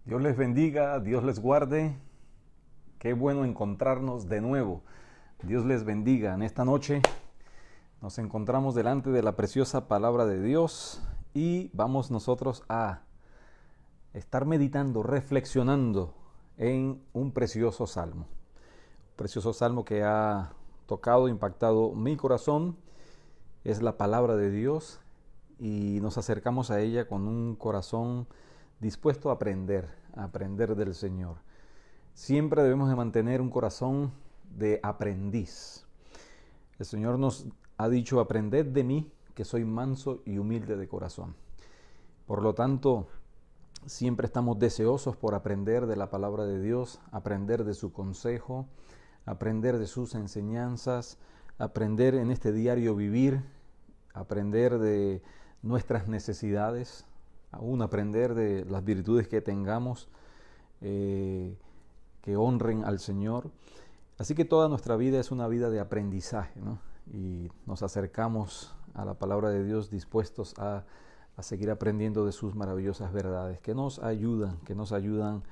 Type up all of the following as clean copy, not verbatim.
Dios les bendiga, Dios les guarde. Qué bueno encontrarnos de nuevo. Dios les bendiga. En esta noche nos encontramos delante de la preciosa palabra de Dios y vamos nosotros a estar meditando, reflexionando en un precioso salmo. Un precioso salmo que ha tocado, impactado mi corazón. Es la palabra de Dios y nos acercamos a ella con un corazón dispuesto a aprender del Señor. Siempre debemos de mantener un corazón de aprendiz. El Señor nos ha dicho: aprended de mí, que soy manso y humilde de corazón. Por lo tanto, siempre estamos deseosos por aprender de la palabra de Dios, aprender de su consejo, aprender de sus enseñanzas, aprender en este diario vivir, aprender de nuestras necesidades, aún aprender de las virtudes que tengamos que honren al Señor. Así que toda nuestra vida es una vida de aprendizaje, ¿no? Y nos acercamos a la palabra de Dios dispuestos a seguir aprendiendo de sus maravillosas verdades que nos ayudan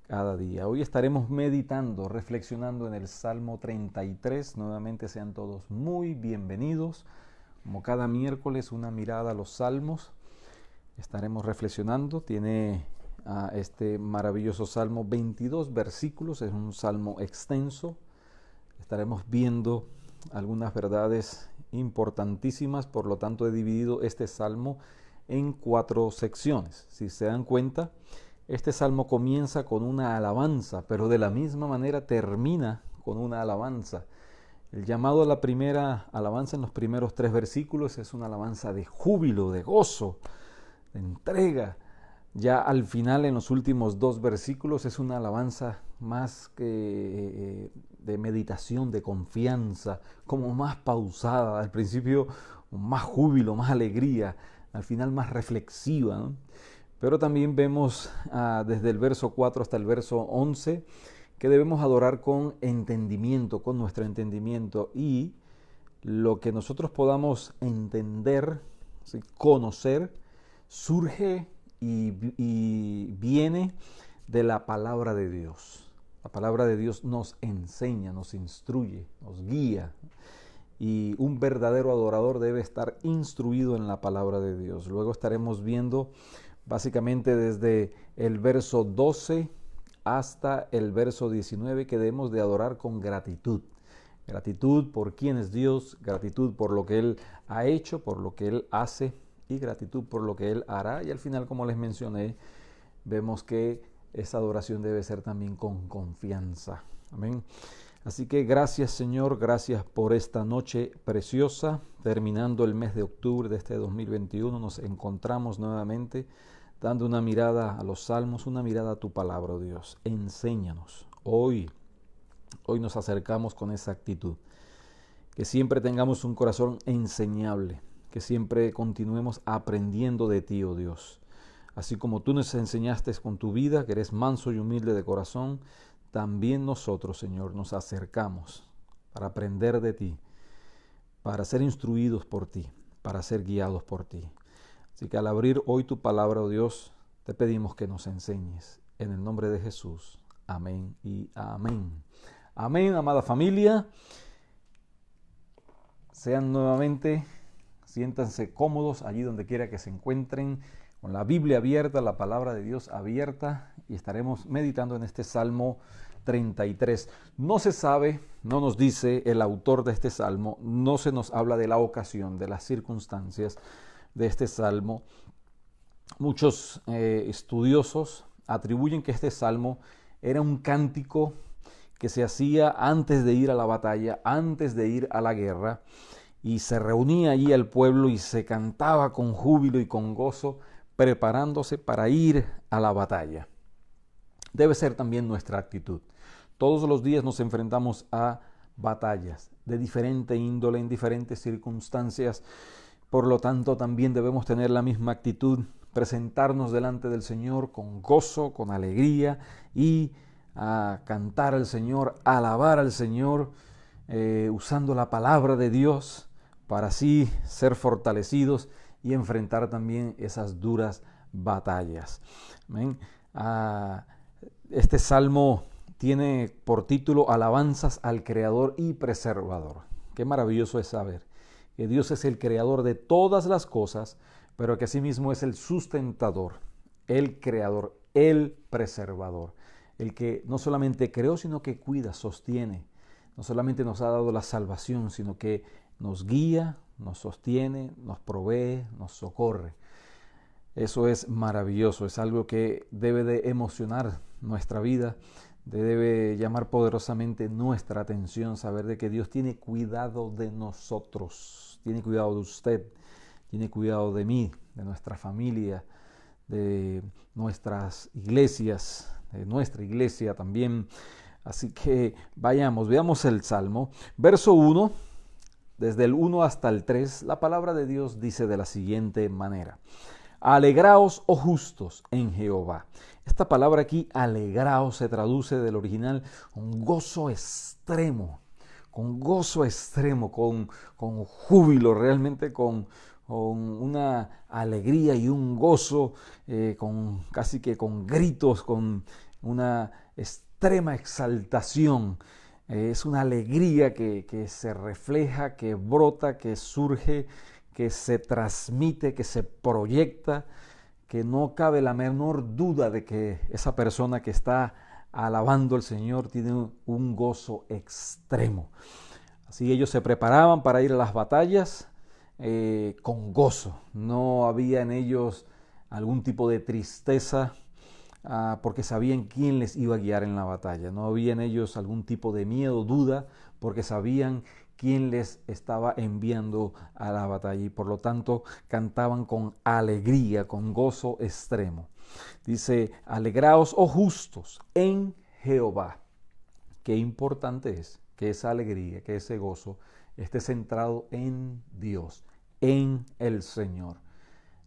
cada día. Hoy estaremos meditando, reflexionando en el Salmo 33. Nuevamente sean todos muy bienvenidos. Como cada miércoles, una mirada a los salmos. Estaremos reflexionando. Tiene este maravilloso salmo 22 versículos. Es un salmo extenso. Estaremos viendo algunas verdades importantísimas. Por lo tanto, he dividido este salmo en 4 secciones. Si se dan cuenta, este salmo comienza con una alabanza, pero de la misma manera termina con una alabanza. El llamado a la primera alabanza en los primeros 3 versículos es una alabanza de júbilo, de gozo, de entrega. Ya al final, en los últimos 2 versículos, es una alabanza más que de meditación, de confianza, como más pausada. Al principio más júbilo, más alegría, al final más reflexiva, ¿no? Pero también vemos desde el verso 4 hasta el verso 11 que debemos adorar con entendimiento, con nuestro entendimiento, y lo que nosotros podamos entender, ¿sí?, conocer, surge y viene de la palabra de Dios. La palabra de Dios nos enseña, nos instruye, nos guía, y un verdadero adorador debe estar instruido en la palabra de Dios. Luego estaremos viendo básicamente desde el verso 12 hasta el verso 19 que debemos de adorar con gratitud. Gratitud por quién es Dios, gratitud por lo que Él ha hecho, por lo que Él hace, y gratitud por lo que Él hará. Y al final, como les mencioné, vemos que esa adoración debe ser también con confianza. Amén. Así que gracias, Señor, gracias por esta noche preciosa. Terminando el mes de octubre de este 2021, nos encontramos nuevamente dando una mirada a los salmos, una mirada a tu palabra, oh Dios. Enséñanos. Hoy nos acercamos con esa actitud. Que siempre tengamos un corazón enseñable. Que siempre continuemos aprendiendo de ti, oh Dios. Así como tú nos enseñaste con tu vida, que eres manso y humilde de corazón, también nosotros, Señor, nos acercamos para aprender de ti, para ser instruidos por ti, para ser guiados por ti. Así que al abrir hoy tu palabra, oh Dios, te pedimos que nos enseñes. En el nombre de Jesús. Amén y amén. Amén, amada familia. Sean nuevamente, siéntanse cómodos allí donde quiera que se encuentren, con la Biblia abierta, la palabra de Dios abierta, y estaremos meditando en este Salmo 33. No se sabe, no nos dice el autor de este Salmo, no se nos habla de la ocasión, de las circunstancias de este Salmo. Muchos estudiosos atribuyen que este Salmo era un cántico que se hacía antes de ir a la batalla, antes de ir a la guerra, y se reunía allí el pueblo y se cantaba con júbilo y con gozo, preparándose para ir a la batalla. Debe ser también nuestra actitud. Todos los días nos enfrentamos a batallas de diferente índole, en diferentes circunstancias. Por lo tanto, también debemos tener la misma actitud, presentarnos delante del Señor con gozo, con alegría, y a cantar al Señor, a alabar al Señor, usando la palabra de Dios para así ser fortalecidos y enfrentar también esas duras batallas. Amén. Ah, este salmo tiene por título Alabanzas al Creador y Preservador. Qué maravilloso es saber que Dios es el creador de todas las cosas, pero que asimismo es el sustentador, el creador, el preservador, el que no solamente creó, sino que cuida, sostiene. No solamente nos ha dado la salvación, sino que nos guía, nos sostiene, nos provee, nos socorre. Eso es maravilloso, es algo que debe de emocionar nuestra vida, debe llamar poderosamente nuestra atención, saber de que Dios tiene cuidado de nosotros, tiene cuidado de usted, tiene cuidado de mí, de nuestra familia, de nuestras iglesias, de nuestra iglesia también. Así que veamos el Salmo. Verso 1, desde el 1 hasta el 3, la palabra de Dios dice de la siguiente manera: Alegraos, oh justos, en Jehová. Esta palabra aquí, alegraos, se traduce del original con gozo extremo, con júbilo, realmente con una alegría y un gozo, casi que con gritos, con una extrema exaltación. Es una alegría que se refleja, que brota, que surge, que se transmite, que se proyecta, que no cabe la menor duda de que esa persona que está alabando al Señor tiene un gozo extremo. Así ellos se preparaban para ir a las batallas con gozo. No había en ellos algún tipo de tristeza porque sabían quién les iba a guiar en la batalla. No había en ellos algún tipo de miedo, duda, porque sabían quién les estaba enviando a la batalla y por lo tanto cantaban con alegría, con gozo extremo. Dice: alegraos, oh justos, en Jehová. Qué importante es que esa alegría, que ese gozo esté centrado en Dios, en el Señor.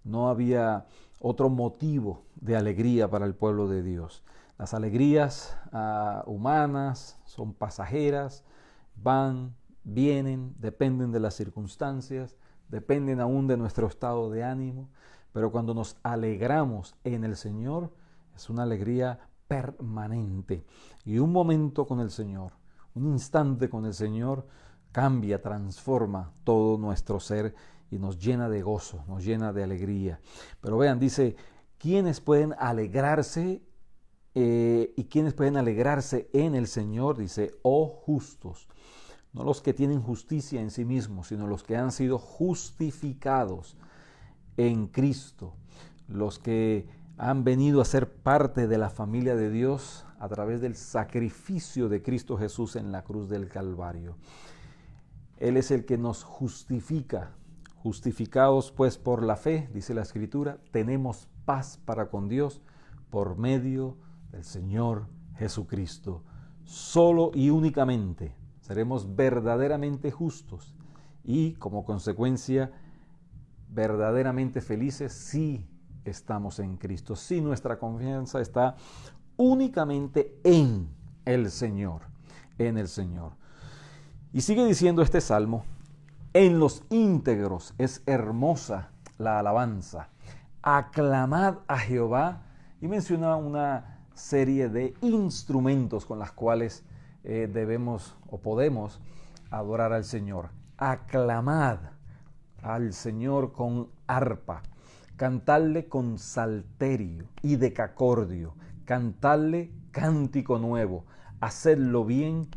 No había otro motivo de alegría para el pueblo de Dios. Las alegrías humanas son pasajeras, van, vienen, dependen de las circunstancias, dependen aún de nuestro estado de ánimo, pero cuando nos alegramos en el Señor, es una alegría permanente. Y un momento con el Señor, un instante con el Señor, cambia, transforma todo nuestro ser y nos llena de gozo, nos llena de alegría. Pero vean, dice, ¿quiénes pueden alegrarse y quiénes pueden alegrarse en el Señor? Dice, oh justos. No los que tienen justicia en sí mismos, sino los que han sido justificados en Cristo, los que han venido a ser parte de la familia de Dios a través del sacrificio de Cristo Jesús en la cruz del Calvario. Él es el que nos justifica. Justificados pues por la fe, dice la Escritura, tenemos paz para con Dios por medio del Señor Jesucristo. Solo y únicamente seremos verdaderamente justos y como consecuencia verdaderamente felices si estamos en Cristo, si nuestra confianza está únicamente en el Señor, en el Señor. Y sigue diciendo este salmo: en los íntegros es hermosa la alabanza. Aclamad a Jehová. Y menciona una serie de instrumentos con las cuales debemos o podemos adorar al Señor. Aclamad al Señor con arpa. Cantadle con salterio y decacordio. Cantadle cántico nuevo. Hacedlo bien,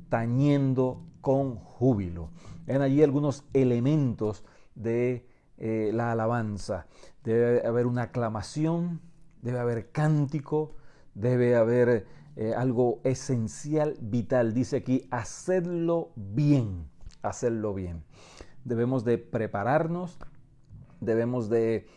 tañendo con júbilo. Ven allí algunos elementos de la alabanza. Debe haber una aclamación, debe haber cántico, debe haber algo esencial, vital. Dice aquí, hacedlo bien, hacedlo bien. Debemos de prepararnos, debemos de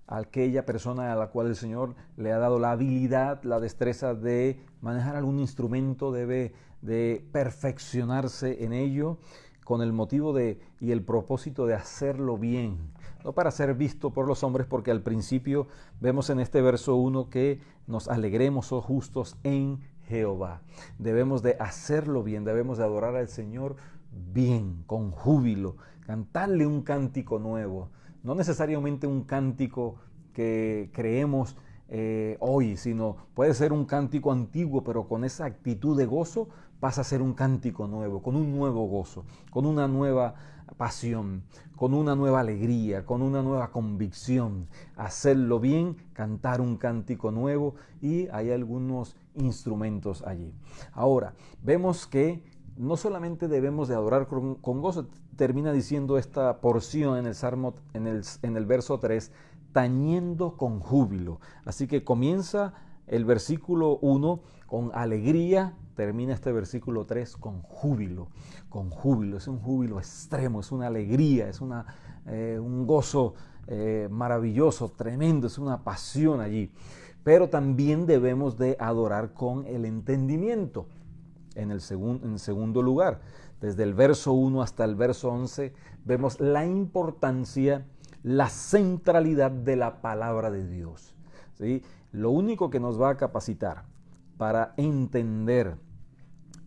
aquella persona a la cual el Señor le ha dado la habilidad, la destreza de manejar algún instrumento, debe de perfeccionarse en ello con el motivo y el propósito de hacerlo bien, no para ser visto por los hombres, porque al principio vemos en este verso 1 que nos alegremos, oh justos, en Jehová. Debemos de hacerlo bien, debemos de adorar al Señor bien, con júbilo, cantarle un cántico nuevo, no necesariamente un cántico que creemos hoy, sino puede ser un cántico antiguo, pero con esa actitud de gozo pasa a ser un cántico nuevo, con un nuevo gozo, con una nueva pasión, con una nueva alegría, con una nueva convicción. Hacerlo bien, cantar un cántico nuevo, y hay algunos instrumentos allí. Ahora, vemos que no solamente debemos de adorar con gozo, termina diciendo esta porción en el Salmo, en el verso 3, tañendo con júbilo. Así que comienza el versículo 1 con alegría, termina este versículo 3 con júbilo. Con júbilo, es un júbilo extremo, es una alegría, es un gozo maravilloso, tremendo, es una pasión allí. Pero también debemos de adorar con el entendimiento. En segundo lugar, desde el verso 1 hasta el verso 11, vemos la importancia, la centralidad de la palabra de Dios. ¿Sí? Lo único que nos va a capacitar para entender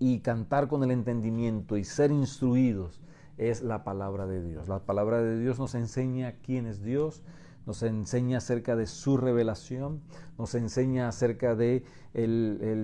y cantar con el entendimiento y ser instruidos es la palabra de Dios. La palabra de Dios nos enseña quién es Dios, nos enseña acerca de su revelación, nos enseña acerca de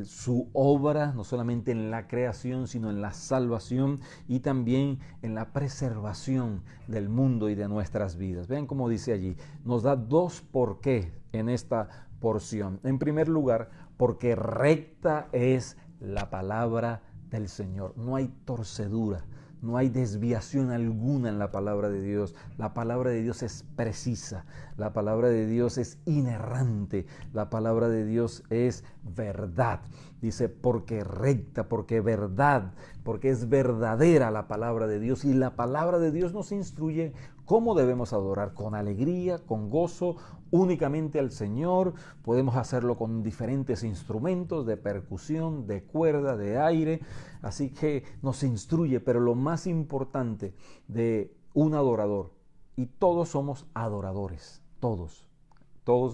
su obra, no solamente en la creación, sino en la salvación y también en la preservación del mundo y de nuestras vidas. Vean cómo dice allí, nos da dos por qué en esta porción. En primer lugar, porque recta es la palabra del Señor. No hay torcedura, no hay desviación alguna en la palabra de Dios. La palabra de Dios es precisa, la palabra de Dios es inerrante, la palabra de Dios es verdad. Dice, porque recta, porque verdad, porque es verdadera la palabra de Dios, y la palabra de Dios nos instruye cómo debemos adorar, con alegría, con gozo, únicamente al Señor. Podemos hacerlo con diferentes instrumentos de percusión, de cuerda, de aire, así que nos instruye. Pero lo más importante de un adorador, y todos somos adoradores, todos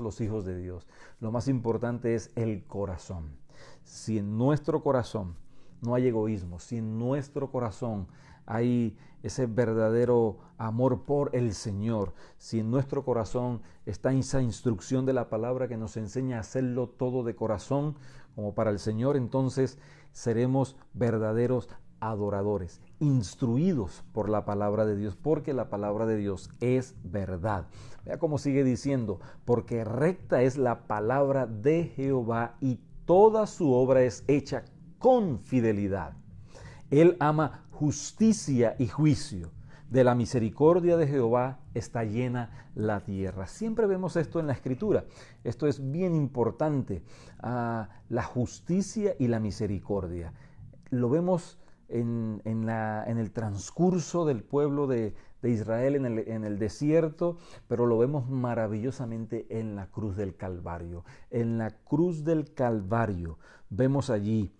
los hijos de Dios, lo más importante es el corazón. Si en nuestro corazón no hay egoísmo, si en nuestro corazón hay ese verdadero amor por el Señor, si en nuestro corazón está esa instrucción de la palabra que nos enseña a hacerlo todo de corazón como para el Señor, entonces seremos verdaderos adoradores, instruidos por la palabra de Dios, porque la palabra de Dios es verdad. Vea cómo sigue diciendo, porque recta es la palabra de Jehová y toda su obra es hecha con fidelidad. Él ama justicia y juicio. De la misericordia de Jehová está llena la tierra. Siempre vemos esto en la Escritura. Esto es bien importante. La justicia y la misericordia. Lo vemos en el transcurso del pueblo de Israel en el desierto, pero lo vemos maravillosamente en la cruz del Calvario. En la cruz del Calvario vemos allí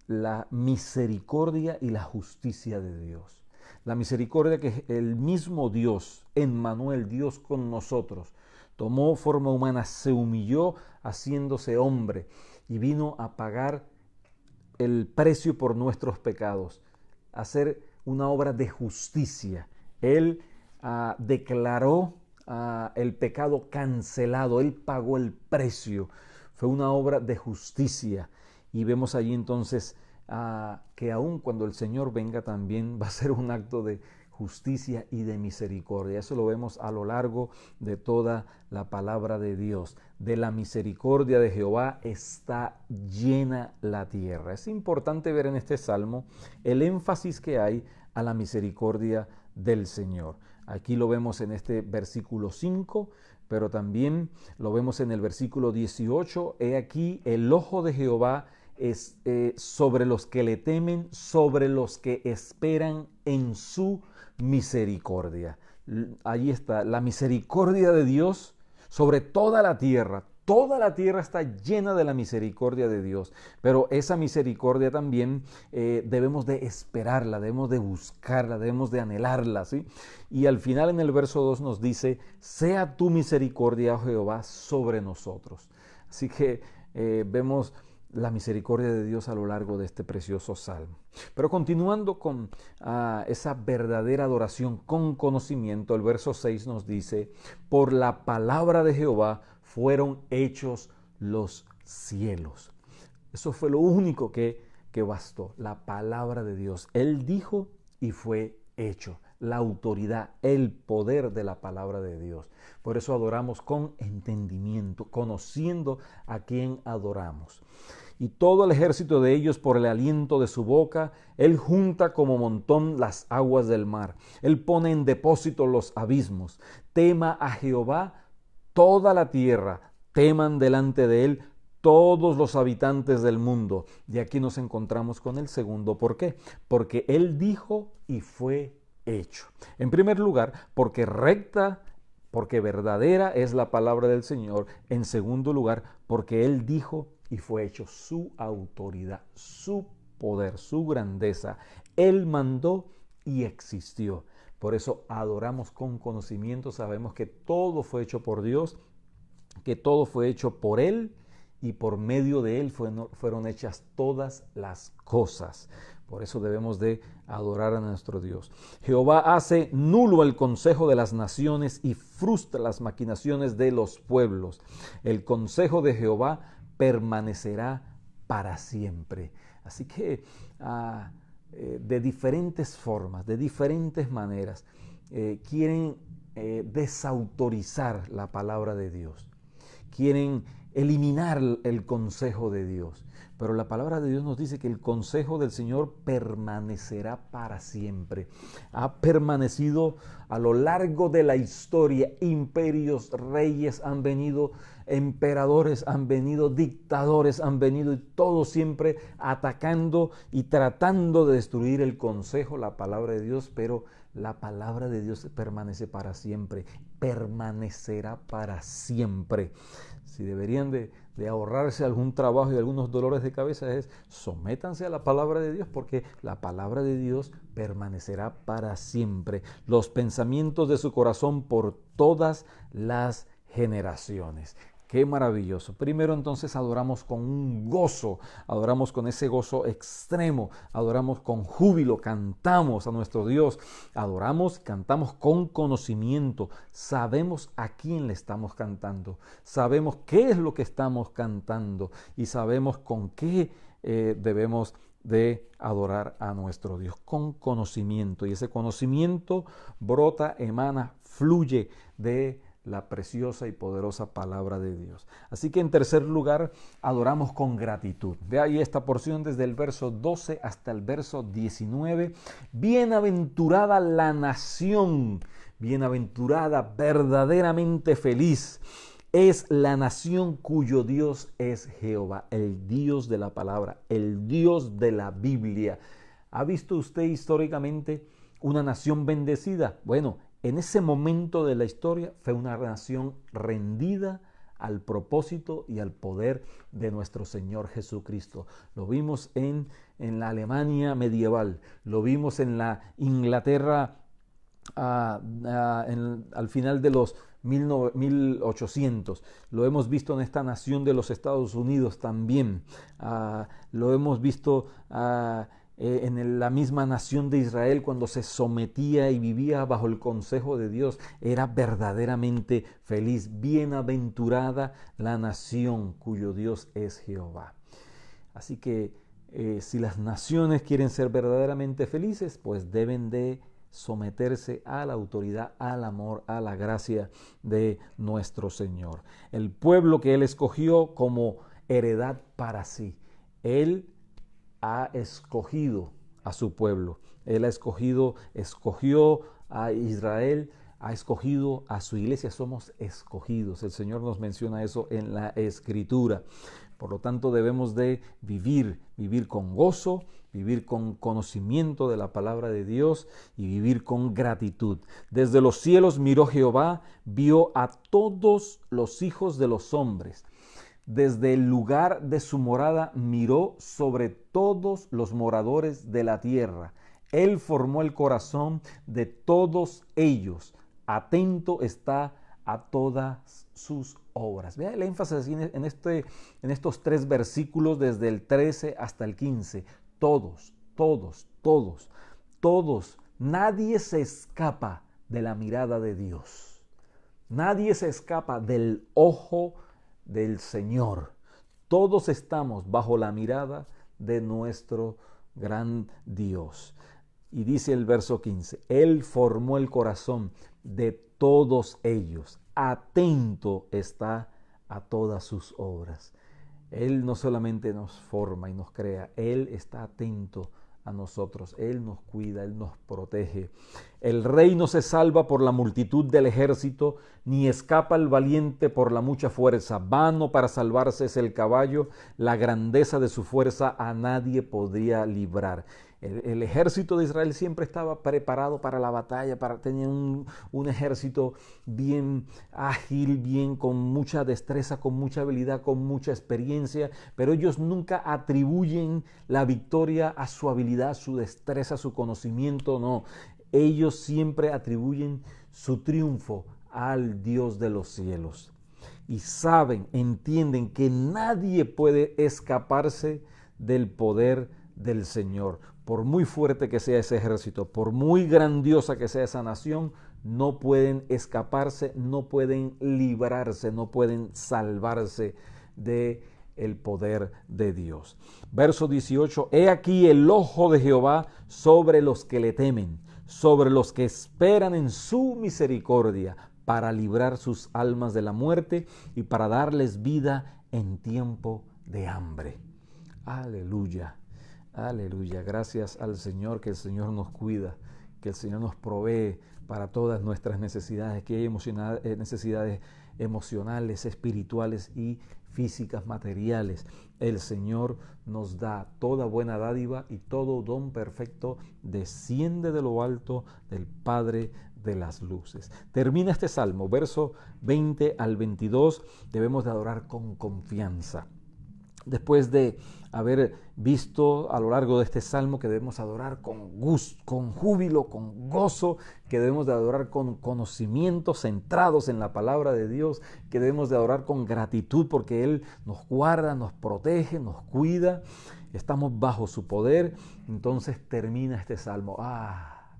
la misericordia y la justicia de Dios. La misericordia que el mismo Dios, Emmanuel, Dios con nosotros, tomó forma humana, se humilló haciéndose hombre y vino a pagar el precio por nuestros pecados, a hacer una obra de justicia. Él declaró el pecado cancelado, Él pagó el precio, fue una obra de justicia. Y vemos allí entonces que aun cuando el Señor venga también va a ser un acto de justicia y de misericordia. Eso lo vemos a lo largo de toda la palabra de Dios. De la misericordia de Jehová está llena la tierra. Es importante ver en este salmo el énfasis que hay a la misericordia del Señor. Aquí lo vemos en este versículo 5, pero también lo vemos en el versículo 18. He aquí el ojo de Jehová es sobre los que le temen, sobre los que esperan en su misericordia. Allí está la misericordia de Dios sobre toda la tierra. Toda la tierra está llena de la misericordia de Dios, pero esa misericordia también debemos de esperarla, debemos de buscarla, debemos de anhelarla, ¿sí? Y al final en el verso 2 nos dice, sea tu misericordia, oh Jehová, sobre nosotros. Así que vemos la misericordia de Dios a lo largo de este precioso salmo. Pero continuando con esa verdadera adoración con conocimiento, el verso 6 nos dice, por la palabra de Jehová fueron hechos los cielos. Eso fue lo único que bastó, la palabra de Dios. Él dijo y fue hecho. La autoridad, el poder de la palabra de Dios. Por eso adoramos con entendimiento, conociendo a quien adoramos. Y todo el ejército de ellos por el aliento de su boca, Él junta como montón las aguas del mar. Él pone en depósito los abismos. Tema a Jehová toda la tierra, teman delante de Él todos los habitantes del mundo. Y aquí nos encontramos con el segundo. ¿Por qué? Porque Él dijo y fue hecho. En primer lugar, porque recta, porque verdadera es la palabra del Señor. En segundo lugar, porque Él dijo y fue hecho. Su autoridad, su poder, su grandeza. Él mandó y existió. Por eso adoramos con conocimiento. Sabemos que todo fue hecho por Dios, que todo fue hecho por Él y por medio de Él fueron hechas todas las cosas. Por eso debemos de adorar a nuestro Dios. Jehová hace nulo el consejo de las naciones y frustra las maquinaciones de los pueblos. El consejo de Jehová permanecerá para siempre. Así que de diferentes formas, de diferentes maneras, quieren desautorizar la palabra de Dios. Quieren eliminar el consejo de Dios. Pero la palabra de Dios nos dice que el consejo del Señor permanecerá para siempre. Ha permanecido a lo largo de la historia. Imperios, reyes han venido, emperadores han venido, dictadores han venido, y todos siempre atacando y tratando de destruir el consejo, la palabra de Dios, pero la palabra de Dios permanece para siempre, permanecerá para siempre. Si deberían de ahorrarse algún trabajo y algunos dolores de cabeza, es sométanse a la palabra de Dios, porque la palabra de Dios permanecerá para siempre. Los pensamientos de su corazón por todas las generaciones. Qué maravilloso. Primero entonces adoramos con un gozo, adoramos con ese gozo extremo, adoramos con júbilo, cantamos a nuestro Dios, adoramos, cantamos con conocimiento, sabemos a quién le estamos cantando, sabemos qué es lo que estamos cantando y sabemos con qué debemos de adorar a nuestro Dios, con conocimiento. Y ese conocimiento brota, emana, fluye de la preciosa y poderosa palabra de Dios. Así que en tercer lugar, adoramos con gratitud. Ve ahí esta porción desde el verso 12 hasta el verso 19. Bienaventurada la nación, bienaventurada, verdaderamente feliz, es la nación cuyo Dios es Jehová, el Dios de la palabra, el Dios de la Biblia. ¿Ha visto usted históricamente una nación bendecida? Bueno, en ese momento de la historia fue una nación rendida al propósito y al poder de nuestro Señor Jesucristo. Lo vimos en la Alemania medieval, lo vimos en la Inglaterra al final de los 1800, lo hemos visto en esta nación de los Estados Unidos también, lo hemos visto en la misma nación de Israel cuando se sometía y vivía bajo el consejo de Dios, era verdaderamente feliz. Bienaventurada la nación cuyo Dios es Jehová. Así que si las naciones quieren ser verdaderamente felices, pues deben de someterse a la autoridad, al amor, a la gracia de nuestro Señor. El pueblo que Él escogió como heredad para sí. Él ha escogido a su pueblo. Él escogió a Israel, ha escogido a su iglesia. Somos escogidos. El Señor nos menciona eso en la Escritura. Por lo tanto, debemos de vivir con gozo, vivir con conocimiento de la palabra de Dios y vivir con gratitud. Desde los cielos miró Jehová, vio a todos los hijos de los hombres. Desde el lugar de su morada miró sobre todos los moradores de la tierra. Él formó el corazón de todos ellos. Atento está a todas sus obras. Vea el énfasis en estos 3 versículos desde el 13 hasta el 15. Todos. Nadie se escapa de la mirada de Dios. Nadie se escapa del ojo del Señor. Todos estamos bajo la mirada de nuestro gran Dios. Y dice el verso 15, Él formó el corazón de todos ellos, atento está a todas sus obras. Él no solamente nos forma y nos crea, Él está atento a nosotros, Él nos cuida, Él nos protege. El rey no se salva por la multitud del ejército, ni escapa el valiente por la mucha fuerza. Vano para salvarse es el caballo, la grandeza de su fuerza a nadie podría librar. El ejército de Israel siempre estaba preparado para la batalla, tenía un ejército bien ágil, bien con mucha destreza, con mucha habilidad, con mucha experiencia, pero ellos nunca atribuyen la victoria a su habilidad, a su destreza, a su conocimiento, no. Ellos siempre atribuyen su triunfo al Dios de los cielos. Y saben, entienden que nadie puede escaparse del poder del Señor. Por muy fuerte que sea ese ejército, por muy grandiosa que sea esa nación, no pueden escaparse, no pueden librarse, no pueden salvarse de el poder de Dios. Verso 18, he aquí el ojo de Jehová sobre los que le temen, sobre los que esperan en su misericordia, para librar sus almas de la muerte y para darles vida en tiempo de hambre. Aleluya. Aleluya, gracias al Señor, que el Señor nos cuida, que el Señor nos provee para todas nuestras necesidades, que hay necesidades emocionales, espirituales y físicas, materiales. El Señor nos da toda buena dádiva y todo don perfecto desciende de lo alto del Padre de las luces. Termina este salmo, verso 20 al 22, debemos de adorar con confianza. Después de haber visto a lo largo de este salmo que debemos adorar con gusto, con júbilo, con gozo, que debemos de adorar con conocimiento, centrados en la palabra de Dios, que debemos de adorar con gratitud porque Él nos guarda, nos protege, nos cuida, estamos bajo su poder. Entonces termina este salmo.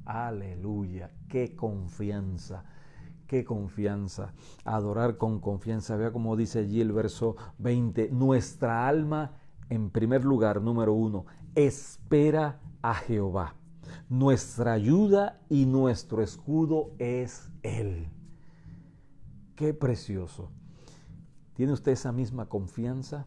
Aleluya, qué confianza. Qué confianza, adorar con confianza. Vea cómo dice allí el verso 20. Nuestra alma, en primer lugar, número 1, espera a Jehová. Nuestra ayuda y nuestro escudo es Él. Qué precioso. ¿Tiene usted esa misma confianza?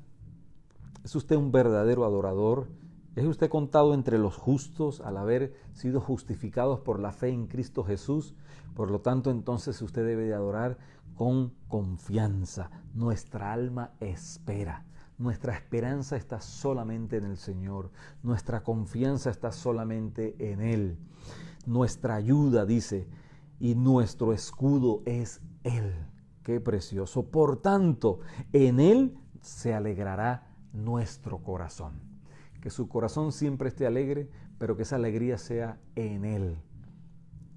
¿Es usted un verdadero adorador? ¿Es usted contado entre los justos al haber sido justificados por la fe en Cristo Jesús? Por lo tanto, entonces usted debe de adorar con confianza. Nuestra alma espera. Nuestra esperanza está solamente en el Señor. Nuestra confianza está solamente en Él. Nuestra ayuda, dice, y nuestro escudo es Él. Qué precioso. Por tanto, en Él se alegrará nuestro corazón. Que su corazón siempre esté alegre, pero que esa alegría sea en Él,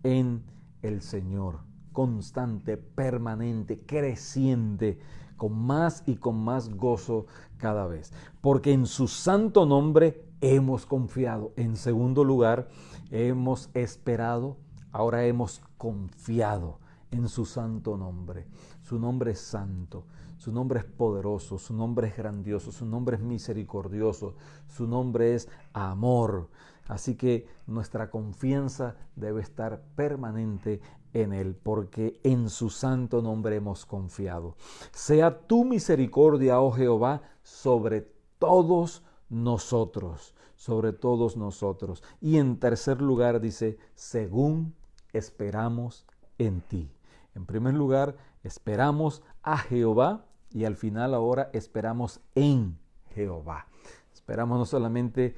en el Señor, constante, permanente, creciente, con más y con más gozo cada vez. Porque en su santo nombre hemos confiado. En segundo lugar, hemos esperado, ahora hemos confiado en su santo nombre. Su nombre es santo. Su nombre es poderoso, su nombre es grandioso, su nombre es misericordioso, su nombre es amor. Así que nuestra confianza debe estar permanente en Él, porque en su santo nombre hemos confiado. Sea tu misericordia, oh Jehová, sobre todos nosotros, sobre todos nosotros. Y en tercer lugar dice, según esperamos en ti. En primer lugar, esperamos a Jehová. Y al final ahora esperamos en Jehová. Esperamos no solamente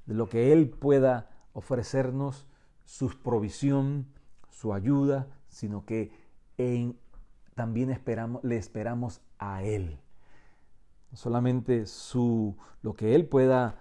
de lo que Él pueda ofrecernos, su provisión, su ayuda, sino que también le esperamos a Él. No solamente lo que Él pueda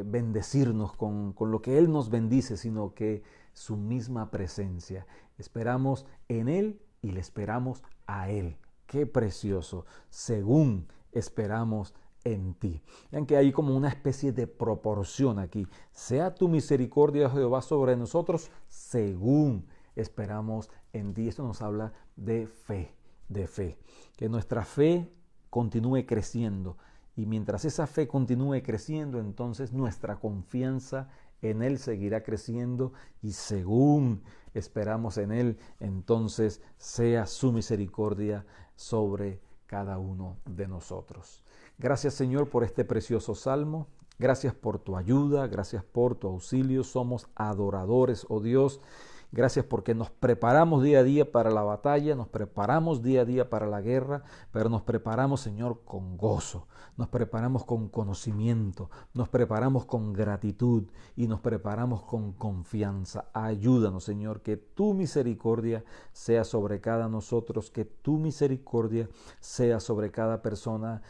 bendecirnos con lo que Él nos bendice, sino que su misma presencia. Esperamos en Él y le esperamos a Él. Qué precioso, según esperamos en ti. Vean que hay como una especie de proporción aquí. Sea tu misericordia, Jehová, sobre nosotros, según esperamos en ti. Esto nos habla de fe, de fe. Que nuestra fe continúe creciendo. Y mientras esa fe continúe creciendo, entonces nuestra confianza en Él seguirá creciendo y según esperamos en Él, entonces sea su misericordia sobre cada uno de nosotros. Gracias, Señor, por este precioso salmo. Gracias por tu ayuda, gracias por tu auxilio. Somos adoradores, oh Dios. Gracias porque nos preparamos día a día para la batalla, nos preparamos día a día para la guerra, pero nos preparamos, Señor, con gozo, nos preparamos con conocimiento, nos preparamos con gratitud y nos preparamos con confianza. Ayúdanos, Señor, que tu misericordia sea sobre cada nosotros, que tu misericordia sea sobre cada persona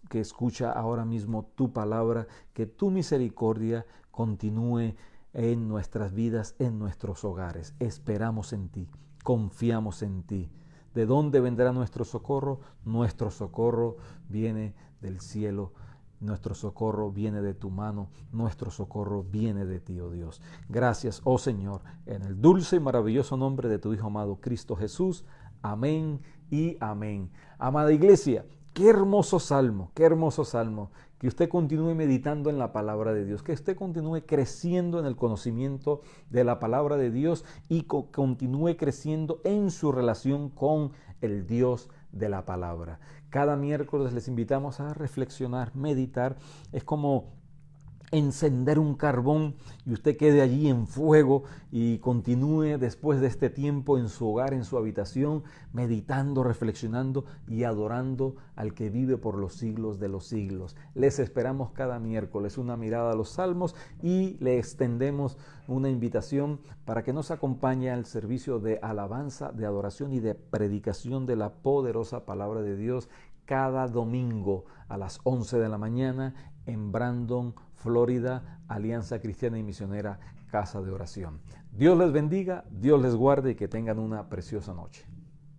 que escucha ahora mismo tu palabra, que tu misericordia continúe en nuestras vidas, en nuestros hogares. Esperamos en ti, confiamos en ti. ¿De dónde vendrá nuestro socorro? Nuestro socorro viene del cielo. Nuestro socorro viene de tu mano, nuestro socorro viene de ti, oh Dios. Gracias, oh Señor, en el dulce y maravilloso nombre de tu Hijo amado Cristo Jesús. Amén y amén. Amada iglesia, qué hermoso salmo, qué hermoso salmo. Que usted continúe meditando en la palabra de Dios, que usted continúe creciendo en el conocimiento de la palabra de Dios y continúe creciendo en su relación con el Dios de la palabra. Cada miércoles les invitamos a reflexionar, meditar. Es como encender un carbón y usted quede allí en fuego y continúe después de este tiempo en su hogar, en su habitación, meditando, reflexionando y adorando al que vive por los siglos de los siglos. Les esperamos cada miércoles una mirada a los salmos y le extendemos una invitación para que nos acompañe al servicio de alabanza, de adoración y de predicación de la poderosa palabra de Dios cada domingo a las 11 de la mañana en Brandon, Florida, Alianza Cristiana y Misionera Casa de Oración. Dios les bendiga, Dios les guarde y que tengan una preciosa noche.